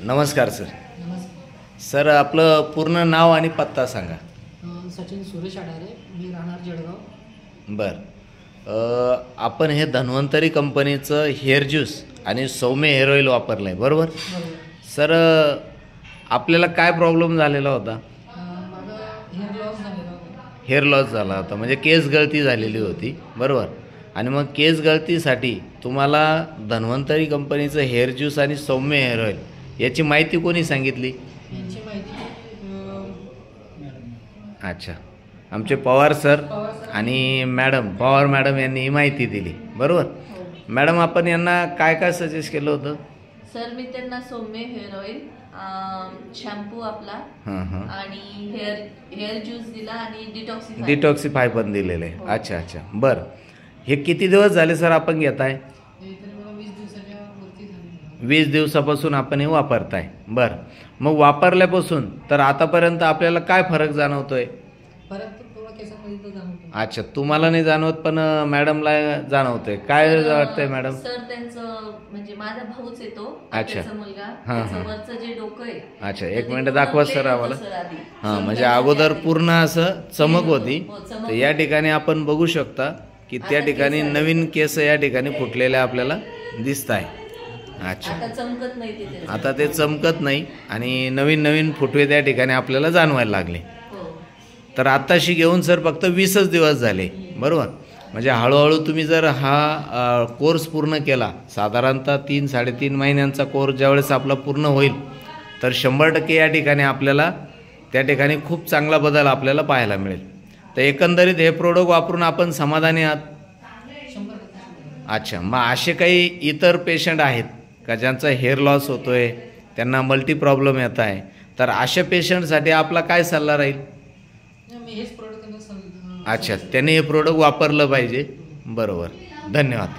नमस्कार सर. नमस्कार. सर आपलं पूर्ण नाव आणि पत्ता सांगा. सचिन सुरेश आडारे, मी राहणार जळगाव. बरं. आपण हे धन्वंतरी कंपनीचं हेअर ज्यूस आणि सौम्य हेअर ऑइल वापरलं आहे बरोबर. सर आपल्याला काय प्रॉब्लेम झालेला होता? माझा हेअर लॉस झालेला होता. हेअर लॉस झाला होता म्हणजे केस गळती झालेली होती बरोबर. आणि मग केस गळतीसाठी तुम्हाला धन्वंतरी कंपनीचं हेअर ज्यूस आणि सौम्य हेअर ऑइल याची माहिती कोणी सांगितली? यांची माहिती अच्छा, आमचे पवार सर आणि मॅडम पवार मॅडम यांनी ही माहिती दिली बरोबर. मॅडम आपण यांना काय काय सजेस्ट केलं होतं? सर मी त्यांना सौम्य हेअर ऑइल, शॅम्पू आपला आणि हेअर ज्यूस दिला आणि डिटॉक्सिफाय पण दिलेलं आहे. अच्छा अच्छा बरं. हे किती दिवस झाले सर आपण घेताय? 20 दिवसापासून आपण हे वापरताय. बरं, मग वापरल्यापासून तर आतापर्यंत आपल्याला काय फरक जाणवतोय? अच्छा, तुम्हाला नाही जाणवत पण मॅडमला जाणवतोय. काय वाटतंय मॅडम? सर त्यांचं म्हणजे माझा भाऊच येतो, अच्छा. त्याचा मुलगा, वरचं जे डोकं आहे. अच्छा, एक मिनिट दाखवा सर आम्हाला. हां, म्हणजे अगोदर पूर्ण असं चमक होती, तर या ठिकाणी आपण बघू शकता की त्या ठिकाणी नवीन केस या ठिकाणी फुटलेले आपल्याला दिसत आहे. अच्छा, आता ते चमकत नाही आणि नवीन नवीन फुटवे त्या ठिकाणी आपल्याला जाणवायला लागले. तर आत्ताशी घेऊन सर फक्त 20च दिवस झाले बरोबर. म्हणजे हळूहळू तुम्ही जर हा कोर्स पूर्ण केला, साधारणतः 3-3.5 महिन्यांचा कोर्स ज्यावेळेस आपला पूर्ण होईल तर 100% या ठिकाणी आपल्याला त्या ठिकाणी खूप चांगला बदल आपल्याला पाहायला मिळेल. तर एकंदरीत हे प्रोडक्ट वापरून आपण समाधानी आहात? अच्छा, मग असे काही इतर पेशंट आहेत का ज्यांचा हेअर लॉस होतो आहे, त्यांना मल्टी प्रॉब्लेम येत आहे, तर अशा पेशंटसाठी आपला काय सल्ला राहील? अच्छा, त्यांनी हे प्रोडक्ट वापरलं पाहिजे बरोबर. धन्यवाद.